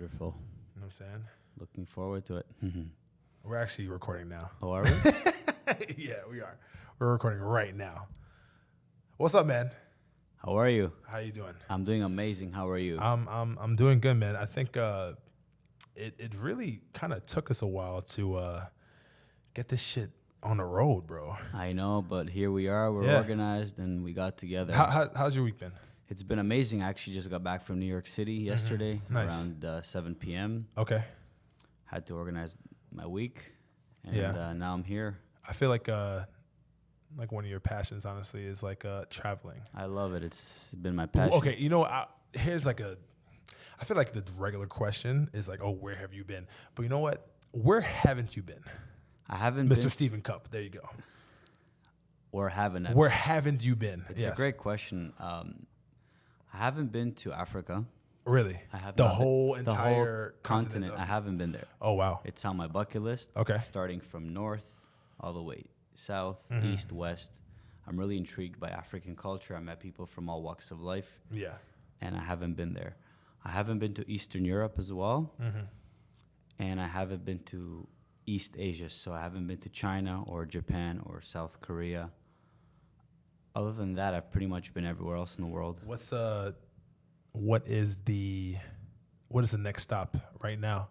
Wonderful. You know what I'm saying? Looking forward to it. We're actually recording now. Oh, are we? Yeah, we are. We're recording right now. What's up, man? How are you? How you doing? I'm doing amazing. How are you? I'm doing good, man. I think it really kind of took us a while to get this shit on the road, bro. I know, but here we are. We're organized and we got together. How's your week been? It's been amazing. I actually just got back from New York City yesterday around 7 p.m. Okay. Had to organize my week, and now I'm here. I feel like one of your passions, honestly, is traveling. I love it. It's been my passion. Okay, you know, here's I feel like the regular question is like, oh, where have you been? But you know what? Where haven't you been? I haven't Mr. been. Stephen Cup, there you go. Where haven't I Where haven't you been? It's a great question. I haven't been to Africa. Really? I have the not been- whole the entire whole continent. I haven't been there. Oh, wow. It's on my bucket list. Okay. Starting from north all the way south, east, west. I'm really intrigued by African culture. I met people from all walks of life. Yeah. And I haven't been there. I haven't been to Eastern Europe as well. And I haven't been to East Asia. So I haven't been to China or Japan or South Korea. Other than that, I've pretty much been everywhere else in the world. What is the next stop right now?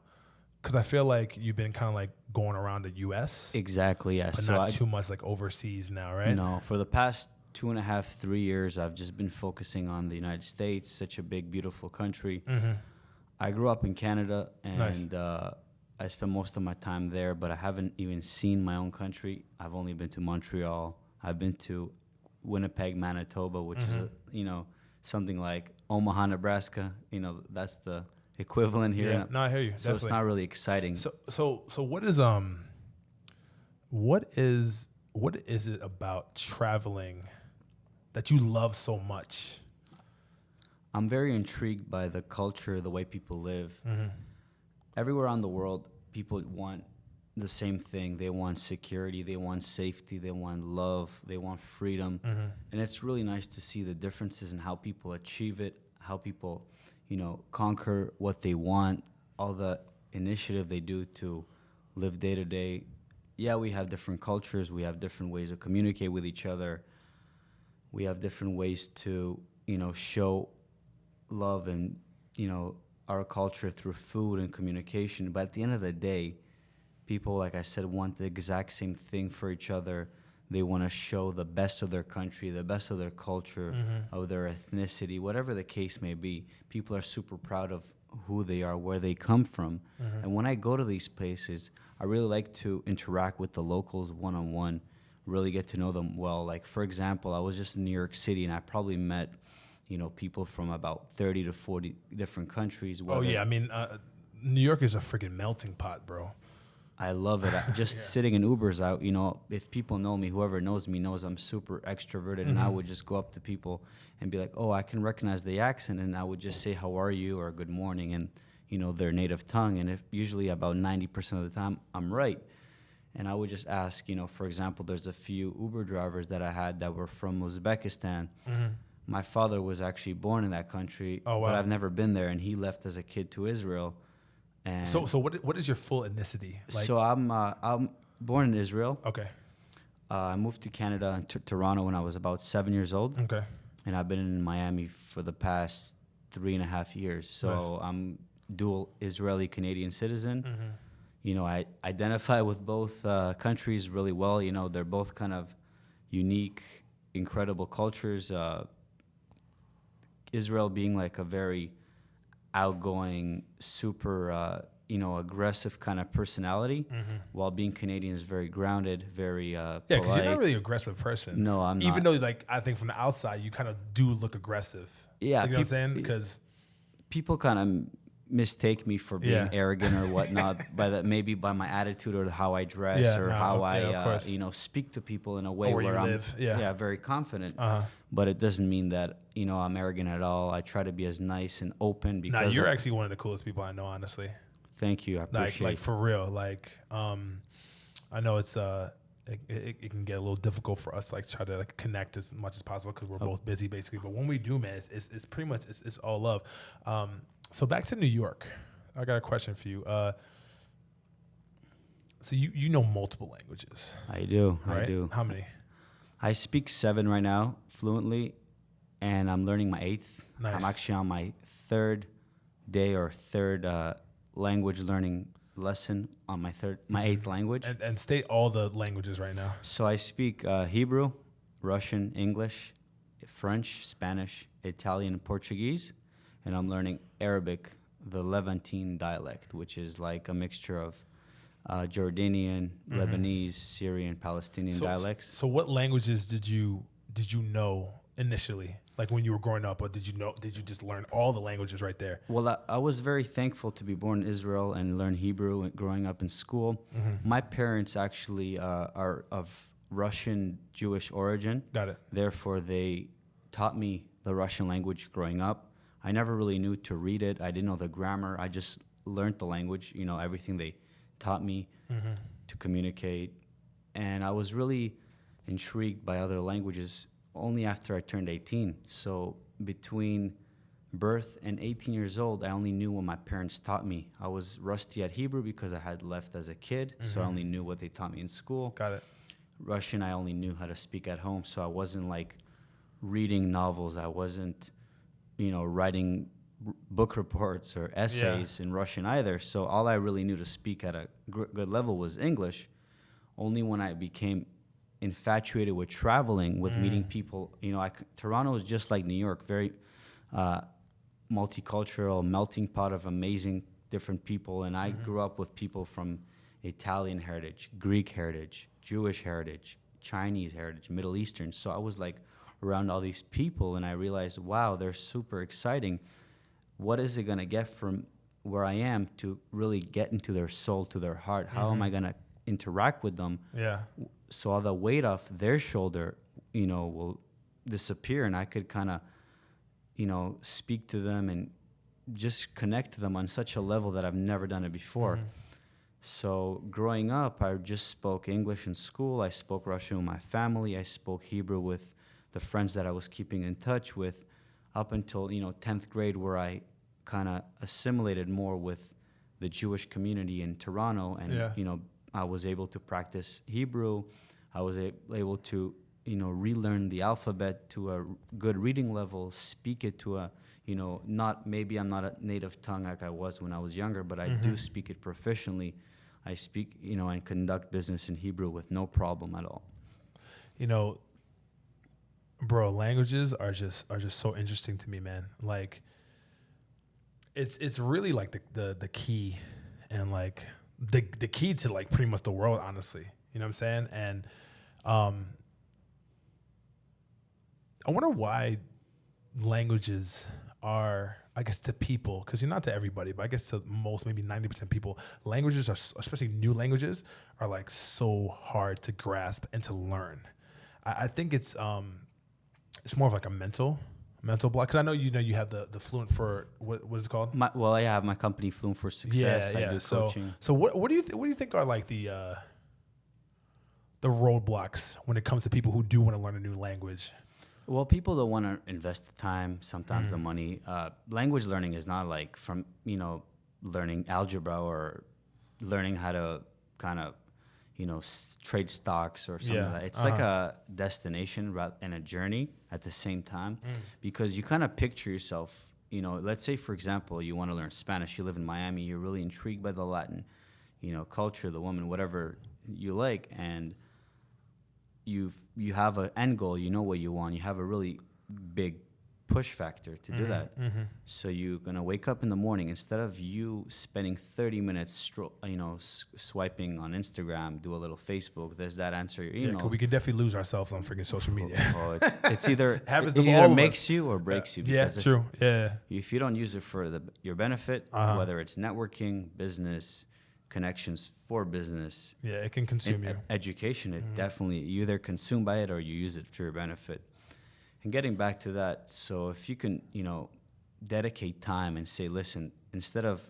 Because I feel like you've been kind of like going around the U.S. Exactly, yes. But not too much like overseas now, right? No, for the past 2.5, 3 years, I've just been focusing on the United States, such a big, beautiful country. I grew up in Canada, and I spent most of my time there, but I haven't even seen my own country. I've only been to Montreal. I've been to Winnipeg, Manitoba, which is, something like Omaha, Nebraska. That's the equivalent here. Yeah, no, I hear you. So it's not really exciting. So what is it about traveling that you love so much? I'm very intrigued by the culture, the way people live. Everywhere around the world, people want the same thing. They want security, they want safety, they want love, they want freedom. And it's really nice to see the differences in how people achieve it, how people, conquer what they want, all the initiative they do to live day to day. Yeah, we have different cultures, we have different ways to communicate with each other. We have different ways to, show love and, our culture through food and communication. But at the end of the day, people, like I said, want the exact same thing for each other. They want to show the best of their country, the best of their culture, of their ethnicity, whatever the case may be. People are super proud of who they are, where they come from. And when I go to these places, I really like to interact with the locals one-on-one, really get to know them well. Like, for example, I was just in New York City, and I probably met, people from about 30 to 40 different countries. Oh, yeah. I mean, New York is a freaking melting pot, bro. I love it. Just sitting in Ubers out, if people know me, whoever knows me knows I'm super extroverted, and I would just go up to people and be like, oh, I can recognize the accent, and I would just say, how are you, or good morning, and, their native tongue. And if usually about 90% of the time, I'm right. And I would just ask, for example, there's a few Uber drivers that I had that were from Uzbekistan. My father was actually born in that country, but I've never been there, and he left as a kid to Israel. And so what is your full ethnicity? So I'm born in Israel. Okay. I moved to Canada and Toronto when I was about 7 years old. Okay. And I've been in Miami for the past 3.5 years. So I'm dual Israeli Canadian citizen. I identify with both countries really well. They're both kind of unique, incredible cultures. Israel being like a very outgoing, super, aggressive kind of personality, while being Canadian is very grounded, very polite. Yeah, because you're not really an aggressive person. No, I'm not. Even though, I think from the outside, you kind of do look aggressive. Yeah. You know what I'm saying? Because people kind of mistake me for being arrogant or whatnot, maybe by my attitude or how I dress how I, speak to people in a way where I'm very confident. But it doesn't mean that, I'm arrogant at all. I try to be as nice and open because you're actually one of the coolest people I know, honestly. Thank you. I appreciate like for real. I know it's it can get a little difficult for us try to connect as much as possible because we're both busy basically. But when we do, man, it's pretty much it's all love. So back to New York. I got a question for you. So you know multiple languages, I do. right? I do. How many? I speak 7 right now fluently, and I'm learning my 8th. Nice. I'm actually on my third day or third language learning lesson on my 8th language. And state all the languages right now. So I speak Hebrew, Russian, English, French, Spanish, Italian, and Portuguese, and I'm learning Arabic, the Levantine dialect, which is like a mixture of Jordanian, Lebanese, Syrian, Palestinian dialects. So what languages did you know initially, like when you were growing up, or did you just learn all the languages right there? Well, I was very thankful to be born in Israel and learn Hebrew growing up in school. My parents actually are of Russian Jewish origin. Got it. Therefore, they taught me the Russian language growing up. I never really knew to read it. I didn't know the grammar. I just learned the language, everything they taught me to communicate. And I was really intrigued by other languages only after I turned 18. So between birth and 18 years old, I only knew what my parents taught me. I was rusty at Hebrew because I had left as a kid, so I only knew what they taught me in school. Got it. Russian, I only knew how to speak at home, so I wasn't like reading novels. I wasn't, writing book reports or essays in Russian either. So all I really knew to speak at a good level was English. Only when I became infatuated with traveling, with meeting people, Toronto is just like New York, very multicultural, melting pot of amazing different people. And I grew up with people from Italian heritage, Greek heritage, Jewish heritage, Chinese heritage, Middle Eastern. So I was like around all these people, and I realized, wow, they're super exciting. What is it going to get from where I am to really get into their soul, to their heart? How am I going to interact with them? Yeah. So all the weight off their shoulder, will disappear, and I could kind of, speak to them and just connect to them on such a level that I've never done it before. So growing up, I just spoke English in school. I spoke Russian with my family. I spoke Hebrew with the friends that I was keeping in touch with up until, 10th grade, where I kind of assimilated more with the Jewish community in Toronto. And, I was able to practice Hebrew. I was able to, relearn the alphabet to a good reading level, speak it to a, maybe I'm not a native tongue like I was when I was younger, but I do speak it proficiently. I speak, and conduct business in Hebrew with no problem at all. Bro, languages are just so interesting to me, man. Like, it's really like the key, and like the key to like pretty much the world, honestly. You know what I'm saying? And I wonder why languages are, I guess, to people, because you're not to everybody, but I guess to most, maybe 90% people, languages are, especially new languages, are like so hard to grasp and to learn. I think it's more of like a mental block. Because I know you have the Fluent for what is it called? I have my company Fluent for Success. I do coaching. So what do you think are like the roadblocks when it comes to people who do want to learn a new language? Well, people don't want to invest the time, sometimes the money. Language learning is not like from, learning algebra or learning how to kind of, trade stocks or something like that. It's like a destination and a journey at the same time, because you kind of picture yourself, let's say, for example, you want to learn Spanish, you live in Miami, you're really intrigued by the Latin, culture, the woman, whatever you like, and you have an end goal, what you want, you have a really big push factor to do that. So you're going to wake up in the morning, instead of you spending 30 minutes swiping on Instagram, do a little Facebook, there's that, answer your emails. Yeah, we can definitely lose ourselves on freaking social media. It's either Happens it to either all of makes us. you or breaks you. Yeah, true. Yeah. If you don't use it for your benefit, whether it's networking, business, connections for business, it can consume you. Education, it definitely, you either consume by it or you use it for your benefit. And getting back to that, so if you can, dedicate time and say, listen, instead of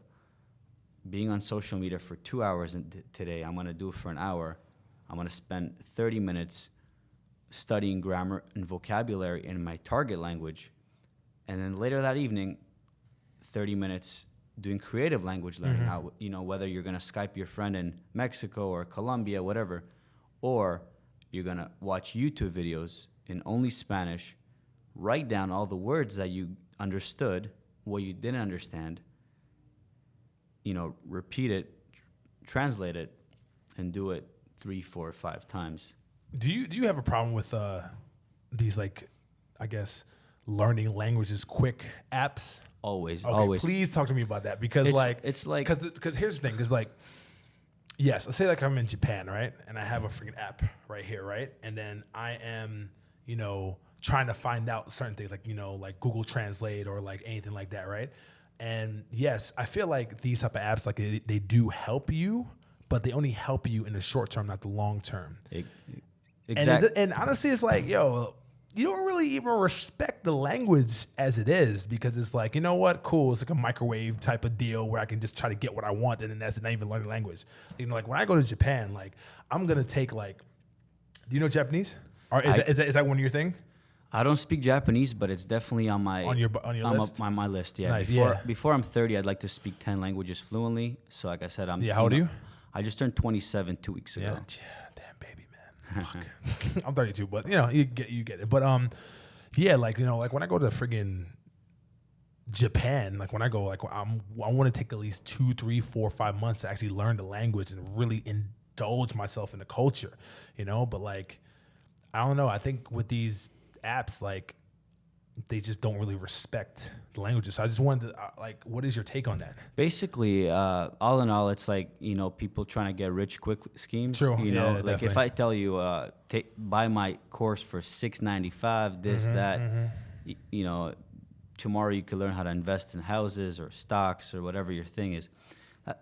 being on social media for 2 hours today, I'm going to do it for an hour. I'm going to spend 30 minutes studying grammar and vocabulary in my target language. And then later that evening, 30 minutes doing creative language learning, whether you're going to Skype your friend in Mexico or Colombia, whatever, or you're going to watch YouTube videos in only Spanish, write down all the words that you understood, what you didn't understand, repeat it, translate it, and do it 3, 4, 5 times. Do you have a problem with these, like, I guess, learning languages quick apps? Always, okay, always. Please talk to me about that, because because here's the thing, because like, yes, let's say like I'm in Japan, right, and I have a freaking app right here, right, and then I am trying to find out certain things, like like Google Translate or like anything like that, right? And yes, I feel like these type of apps, like they do help you, but they only help you in the short term, not the long term. Exactly. And honestly, it's like, yo, you don't really even respect the language as it is, because it's like, you know what, cool, it's like a microwave type of deal where I can just try to get what I want, and then that's not even learning language. Like when I go to Japan, like I'm gonna take like, do you know Japanese? Or is that one of your thing? I don't speak Japanese, but it's definitely on my list. On my list, yeah. Nice, Before I'm 30, I'd like to speak 10 languges fluently. So like I said, how old are you? I just turned 27 2 weeks ago. Damn baby, man. Fuck. I'm 32, but you get it. But like when I go to friggin' Japan, like when I go, like I want to take at least 2, 3, 4, 5 months to actually learn the language and really indulge myself in the culture, But like, I don't know. I think with these apps, like, they just don't really respect the languages. So I just wanted to, what is your take on that? Basically, all in all, it's like, people trying to get rich quick schemes. True. Like Definitely. if I tell you, buy my course for $6.95, this, that, tomorrow you could learn how to invest in houses or stocks or whatever your thing is.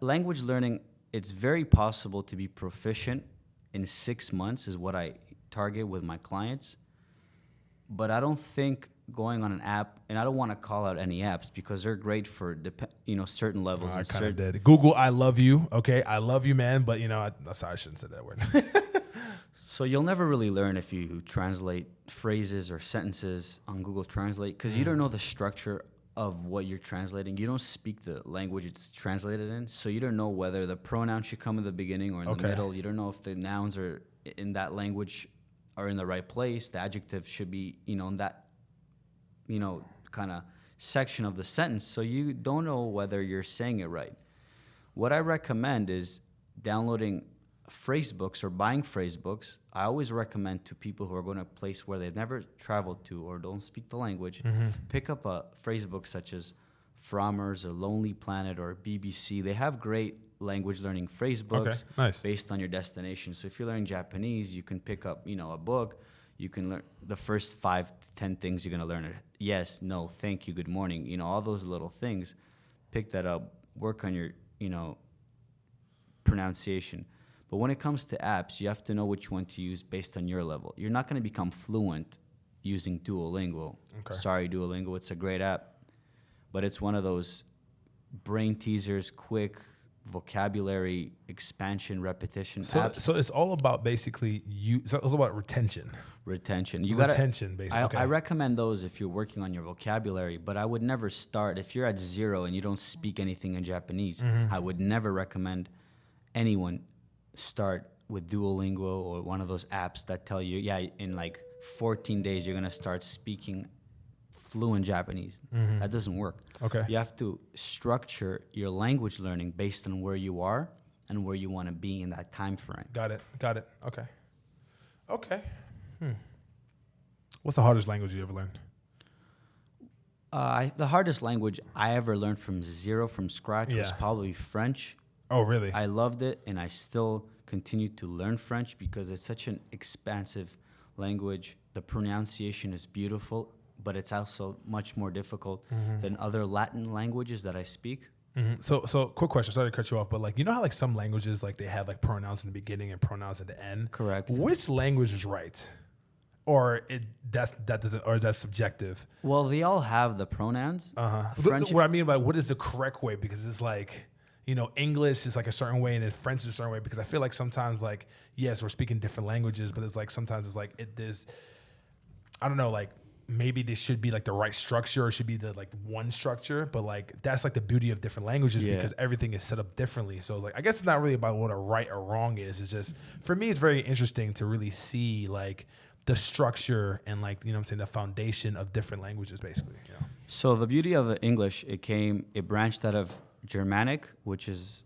Language learning, it's very possible to be proficient in 6 months is what I target with my clients. But I don't think going on an app, and I don't want to call out any apps because they're great for certain levels. I kind of did. Google, I love you. Okay, I love you, man. But sorry, I shouldn't say that word. So you'll never really learn if you translate phrases or sentences on Google Translate, because you don't know the structure of what you're translating. You don't speak the language it's translated in, so you don't know whether the pronoun should come in the beginning or in the middle. You don't know if the nouns are in that language are in the right place. The adjective should be, in that, kind of section of the sentence. So you don't know whether you're saying it right. What I recommend is downloading phrase books or buying phrase books. I always recommend to people who are going to a place where they've never traveled to or don't speak the language, pick up a phrase book such as Frommer's or Lonely Planet or BBC. They have great language learning phrase books based on your destination. So if you're learning Japanese, you can pick up, a book. You can learn the first 5 to 10 things you're going to learn. Yes, no, thank you, good morning. All those little things. Pick that up. Work on your, pronunciation. But when it comes to apps, you have to know which one to use based on your level. You're not going to become fluent using Duolingo. Sorry, Duolingo. It's a great app, but it's one of those brain teasers, quick vocabulary expansion, repetition apps. So it's all about basically it's all about retention. You got retention, basically. I recommend those if you're working on your vocabulary, but I would never start if you're at 0 and you don't speak anything in Japanese. I would never recommend anyone start with Duolingo or one of those apps that tell you, in like 14 days you're gonna start speaking fluent Japanese. That doesn't work. Okay. You have to structure your language learning based on where you are and where you want to be in that time frame. Got it. Okay. What's the hardest language you ever learned? The hardest language I ever learned from 0, from scratch, was probably French. Oh, really? I loved it, and I still continue to learn French because it's such an expansive language. The pronunciation is beautiful, but it's also much more difficult than other Latin languages that I speak. So quick question. Sorry to cut you off, but how some languages, they have pronouns in the beginning and pronouns at the end. Correct. Which language is right, or that's subjective? Well, they all have the pronouns. French. What I mean by what is the correct way, because it's English is a certain way and then French is a certain way, because I feel like sometimes yes, we're speaking different languages, but it's sometimes it's there's I don't know, maybe this should be like the right structure, or it should be the like one structure, but like that's like the beauty of different languages because everything is set up differently. So like I guess it's not really about what a right or wrong is. It's just for me it's very interesting to really see like the structure and like, you know what I'm saying, the foundation of different languages basically. You know? So the beauty of English, it branched out of Germanic, which is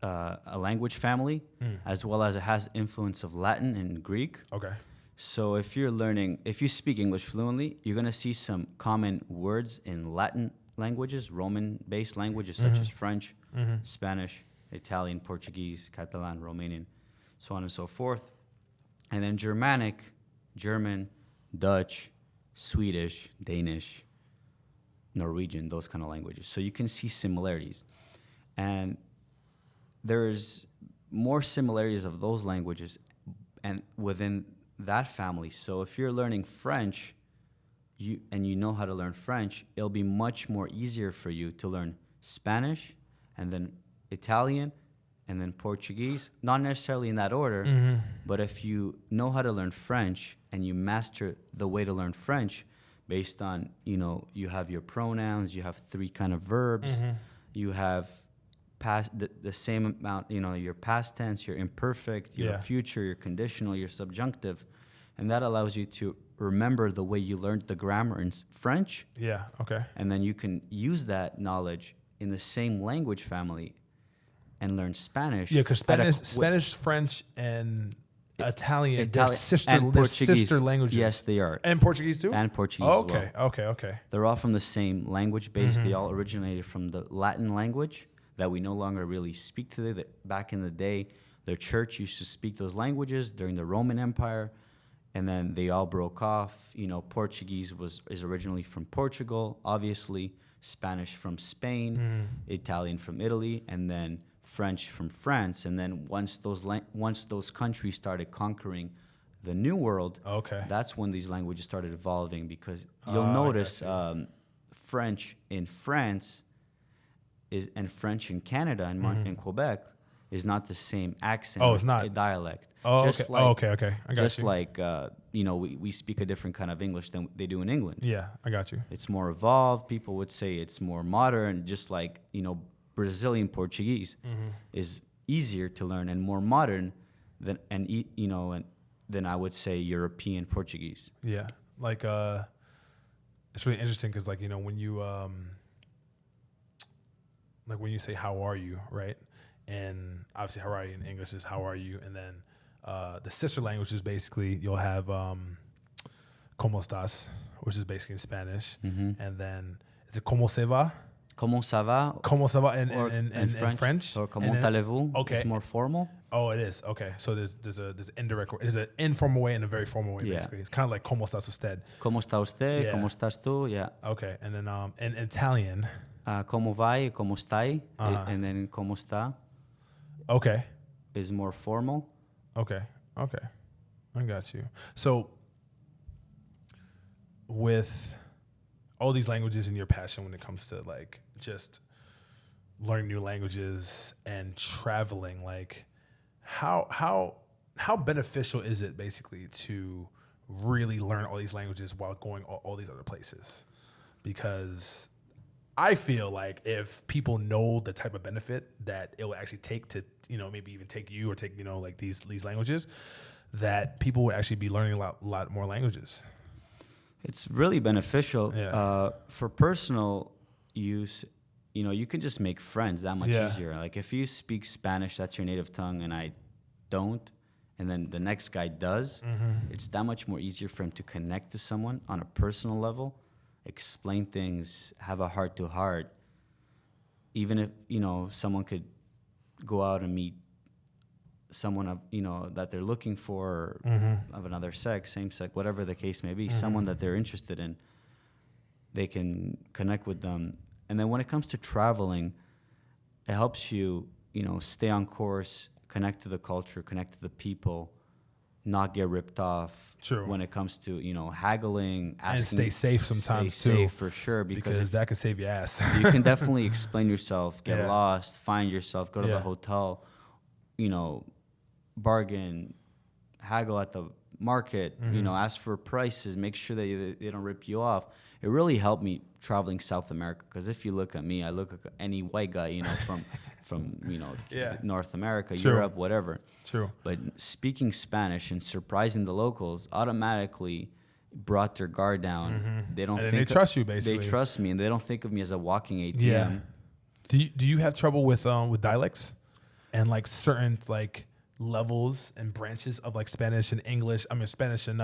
a language family, as well as it has influence of Latin and Greek. Okay. So if you speak English fluently, you're going to see some common words in Latin languages, Roman-based languages such as French, Spanish, Italian, Portuguese, Catalan, Romanian, so on and so forth. And then Germanic, German, Dutch, Swedish, Danish, Norwegian, those kind of languages. So you can see similarities. And there's more similarities of those languages and within that family. So if you're learning French, you know how to learn French, it'll be much more easier for you to learn Spanish and then Italian and then Portuguese, not necessarily in that order, but if you know how to learn French and you master the way to learn French based on, you have your pronouns, you have 3 kind of verbs, you have past the same amount, your past tense, your imperfect, your future, your conditional, your subjunctive, and that allows you to remember the way you learned the grammar in French. Yeah. Okay. And then you can use that knowledge in the same language family and learn Spanish. Yeah, because Spanish, French, and Italian, they're sister languages. Yes, they are. And Portuguese too? And Portuguese as well. Okay. They're all from the same language base. They all originated from the Latin language that we no longer really speak today. That back in the day, the church used to speak those languages during the Roman Empire, and then they all broke off. Portuguese is originally from Portugal, obviously, Spanish from Spain, Italian from Italy, and then French from France. And then once those countries started conquering the New World, that's when these languages started evolving, because you'll notice French in France and French in Canada and in Quebec is not the same accent. Oh, it's not. A dialect. Oh, just okay. Like, okay. I got just you. like, we speak a different kind of English than they do in England. Yeah, I got you. It's more evolved. People would say it's more modern, just like, Brazilian Portuguese is easier to learn and more modern than I would say European Portuguese. Yeah. Like, it's really interesting because, like, when you, when you say, how are you, right? And obviously, how are you in English is how are you? And then the sister language is basically, you'll have ¿Cómo estás? Which is basically in Spanish. And then, is it ¿Cómo se va? Comment ça va? Comment ça va in French? Or comment allez-vous? Okay. It's more formal. Oh, it is. Okay. So there's an indirect, there's an informal way and a very formal way, basically. It's kind of like ¿Cómo estás usted? ¿Cómo está usted? Yeah. ¿Cómo estás tú? Yeah. Okay. And then in Italian. ¿Cómo vai? ¿Cómo estai? And then ¿Cómo está? Okay. Is more formal. Okay. I got you. So with all these languages and your passion when it comes to like just learning new languages and traveling, like how beneficial is it basically to really learn all these languages while going all these other places? Because I feel like if people know the type of benefit that it will actually take to, maybe even take you or take, like these languages, that people would actually be learning a lot more languages. It's really beneficial. Yeah. For personal use. You can just make friends that much easier. Like if you speak Spanish, that's your native tongue, and I don't, and then the next guy does, it's that much more easier for him to connect to someone on a personal level, explain things, have a heart-to-heart. Even if, someone could go out and meet someone, that they're looking for, of another sex, same sex, whatever the case may be, someone that they're interested in, they can connect with them. And then when it comes to traveling, it helps you, stay on course, connect to the culture, connect to the people, not get ripped off. True. When it comes to, haggling, asking. And stay safe sometimes stay too. Safe for sure. Because that can save your ass. You can definitely explain yourself, get lost, find yourself, go to the hotel, bargain, haggle at the market, you know, ask for prices, make sure that they don't rip you off. It really helped me traveling South America, because if you look at me, I look like any white guy, you know, from you know, Yeah. North America, True. Europe, whatever. True. But speaking Spanish and surprising the locals automatically brought their guard down. They don't And then think they trust you, basically. They trust me, and they don't think of me as a walking ATM. Yeah. Do you have trouble with dialects and like certain like levels and branches of like Spanish and English? I mean, Spanish and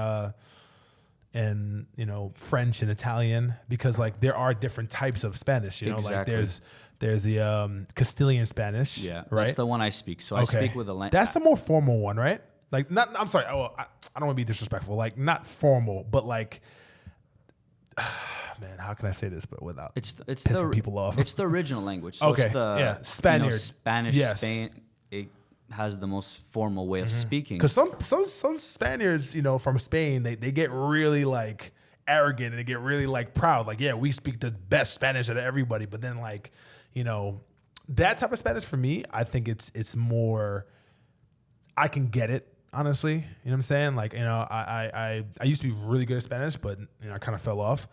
you know, French and Italian, because like there are different types of Spanish. You know, like Exactly. there's the Castilian Spanish. Yeah, right. that's the one I speak. So I speak with a language. That's the more formal one, right? Like, not. I'm sorry. I don't want to be disrespectful. Like, not formal, but like, man, how can I say this? But without it's pissing people off. It's the original language. So Okay, it's the yeah, Spaniard. Spanish. Yes. Spain. It has the most formal way of speaking. Because some Spaniards, you know, from Spain, they get really like arrogant and they get really like proud. Like, yeah, we speak the best Spanish out of everybody. But then like, you know, that type of Spanish for me, I think it's more. I can get it, honestly. You know what I'm saying? Like, you know, I used to be really good at Spanish, but you know, I kind of fell off.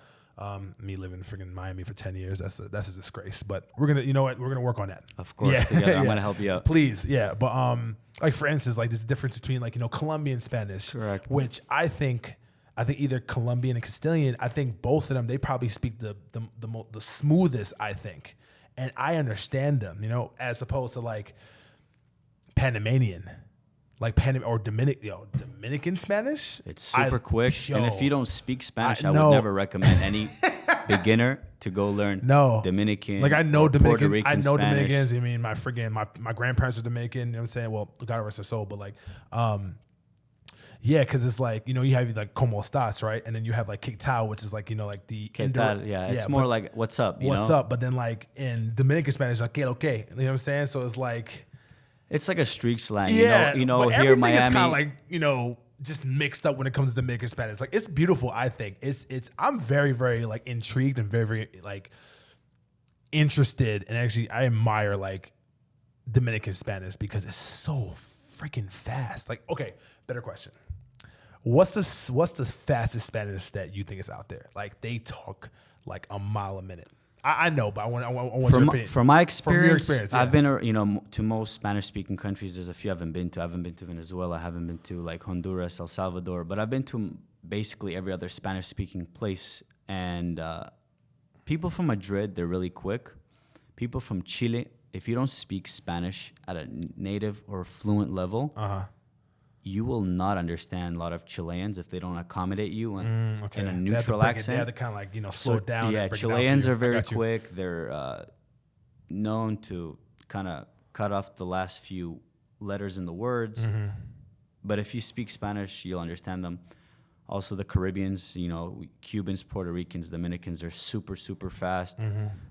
Me living in freaking Miami for 10 years, that's a disgrace. But we're gonna, you know what, we're gonna work on that. Of course, together, I'm gonna help you out. Please, yeah. But like for instance, like there's a difference between like, you know, Colombian Spanish, Correct. which I think either Colombian and Castilian, I think both of them, they probably speak the smoothest, I think, and I understand them, you know, as opposed to like Panamanian. Like Dominican Spanish. It's super quick, and if you don't speak Spanish, I would no. never recommend any beginner to go learn Dominican. Like I know or Dominican, Puerto Rican I know Spanish. Dominicans. I mean, my grandparents are Dominican. You know what I'm saying? Well, God rest their soul, but like, yeah, because it's like, you know, you have like como estás, right? And then you have like que tal, which is like, you know, like the ¿Qué tal? Yeah, it's more like what's up. What's up? But then like in Dominican Spanish, like que lo que. You know what I'm saying? So it's like. It's like a street slang. Yeah, you know but here in everything is Miami. kind of like, you know, just mixed up when it comes to Dominican Spanish. Like, it's beautiful, I think. It's I'm very, very like intrigued and very, very like interested, and actually I admire like Dominican Spanish because it's so freaking fast. Like, okay, better question. What's the fastest Spanish that you think is out there? Like, they talk like a mile a minute. I know, but I want your opinion. From my experience, From your experience, yeah. I've been, you know, to most Spanish-speaking countries. There's a few I haven't been to. I haven't been to Venezuela. I haven't been to like Honduras, El Salvador. But I've been to basically every other Spanish-speaking place. And people from Madrid, they're really quick. People from Chile, if you don't speak Spanish at a native or fluent level, you will not understand a lot of Chileans if they don't accommodate you in a neutral accent. They have to kind of like, you know, slow it down. Yeah, and break it down Chileans for you. are very I got you. quick. They're known to kind of cut off the last few letters in the words. But if you speak Spanish, you'll understand them. Also, the Caribbeans, you know, Cubans, Puerto Ricans, Dominicans are super, super fast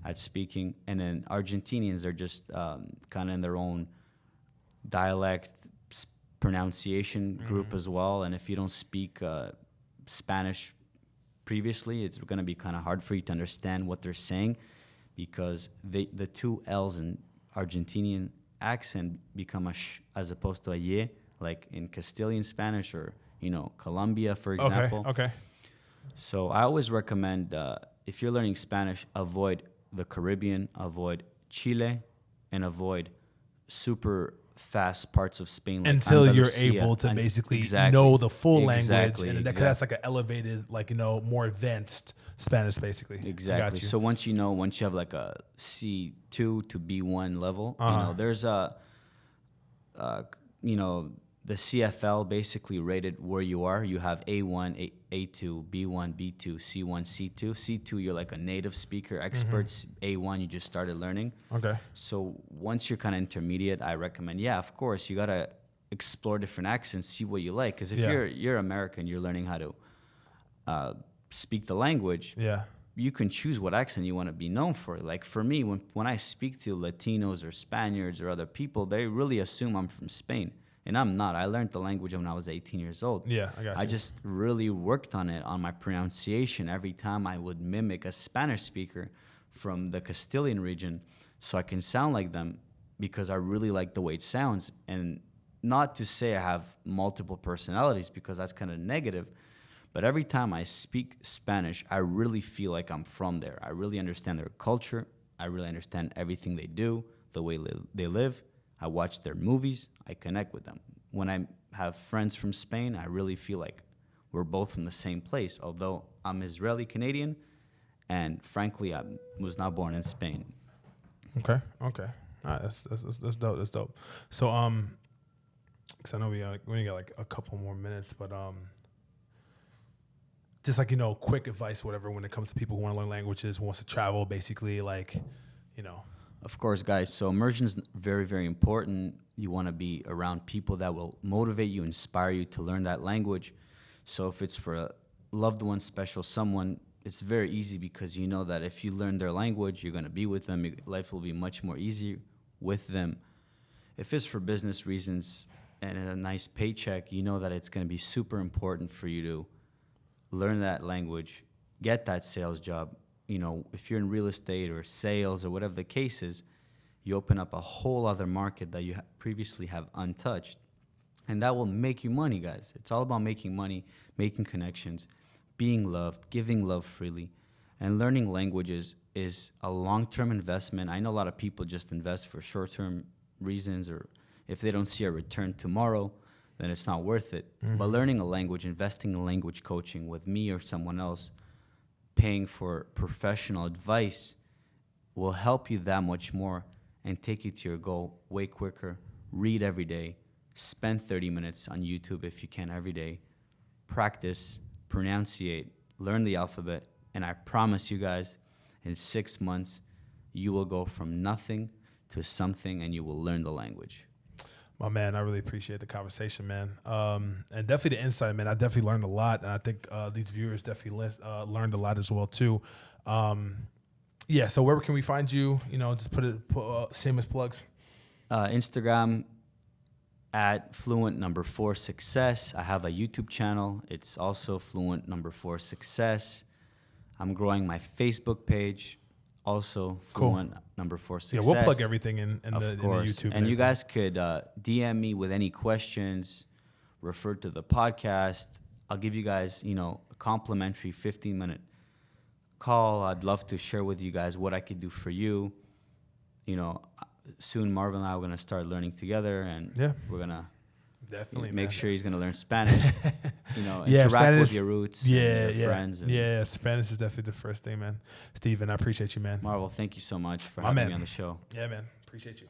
at speaking. And then Argentinians are just kind of in their own dialect pronunciation group as well. And if you don't speak Spanish previously, it's going to be kind of hard for you to understand what they're saying, because the two L's in Argentinian accent become a sh as opposed to a ye, like in Castilian Spanish or, you know, Colombia, for example. Okay. So I always recommend, if you're learning Spanish, avoid the Caribbean, avoid Chile, and avoid super fast parts of Spain. Like Until you're Andalusia. able to basically Exactly. know the full language. Exactly, And that's like an elevated, like, you know, more advanced Spanish, basically. Exactly. So once you have like a C2 to B1 level, you know, there's you know, the CFL basically rated where you are. You have A1, A2, B1, B2, C1, C2. C2, you're like a native speaker, experts. A1, you just started learning. Okay. So once you're kind of intermediate, I recommend, yeah, of course, you got to explore different accents, see what you like. Because if you're American, you're learning how to speak the language. Yeah. You can choose what accent you want to be known for. Like for me, when I speak to Latinos or Spaniards or other people, they really assume I'm from Spain. And I'm not. I learned the language when I was 18 years old. Yeah, I got you. I just really worked on it, on my pronunciation every time I would mimic a Spanish speaker from the Castilian region so I can sound like them, because I really like the way it sounds. And not to say I have multiple personalities because that's kind of negative, but every time I speak Spanish, I really feel like I'm from there. I really understand their culture. I really understand everything they do, the way they live. I watch their movies. I connect with them. When I have friends from Spain, I really feel like we're both in the same place, although I'm Israeli Canadian, and frankly, I was not born in Spain. Okay. All right, that's dope. That's dope. So, because I know we only got like a couple more minutes, but just like, quick advice, whatever, when it comes to people who want to learn languages, who wants to travel, basically, like, Of course, guys. So immersion is very, very important. You want to be around people that will motivate you, inspire you to learn that language. So if it's for a loved one, special someone, it's very easy because you know that if you learn their language, you're going to be with them. Your life will be much more easy with them. If it's for business reasons and a nice paycheck, you know that it's going to be super important for you to learn that language, get that sales job. If you're in real estate or sales or whatever the case is, you open up a whole other market that you previously have untouched. And that will make you money, guys. It's all about making money, making connections, being loved, giving love freely. And learning languages is a long-term investment. I know a lot of people just invest for short-term reasons, or if they don't see a return tomorrow, then it's not worth it. Mm-hmm. But learning a language, investing in language coaching with me or someone else, paying for professional advice will help you that much more and take you to your goal way quicker. Read every day. Spend 30 minutes on YouTube if you can every day. Practice, pronunciate, learn the alphabet, and I promise you guys, in 6 months, you will go from nothing to something and you will learn the language. My man, I really appreciate the conversation, man. And definitely the insight, man. I definitely learned a lot, and I think these viewers definitely learned a lot as well too. Yeah. So where can we find you? Just put shameless plugs. Instagram at Fluent 4 Success. I have a YouTube channel. It's also Fluent 4 Success. I'm growing my Facebook page. Also, Fluent 4 Success. Yeah, we'll plug everything in the YouTube. And you guys could DM me with any questions, refer to the podcast. I'll give you guys, a complimentary 15-minute call. I'd love to share with you guys what I could do for you. Soon Marvin and I are going to start learning together, and we're going to definitely make sure he's going to learn Spanish. Interact Spanish, with your roots, and your friends. And Spanish is definitely the first thing, man. Steven, I appreciate you, man. Marvel, thank you so much for having me on the show. Yeah, man. Appreciate you.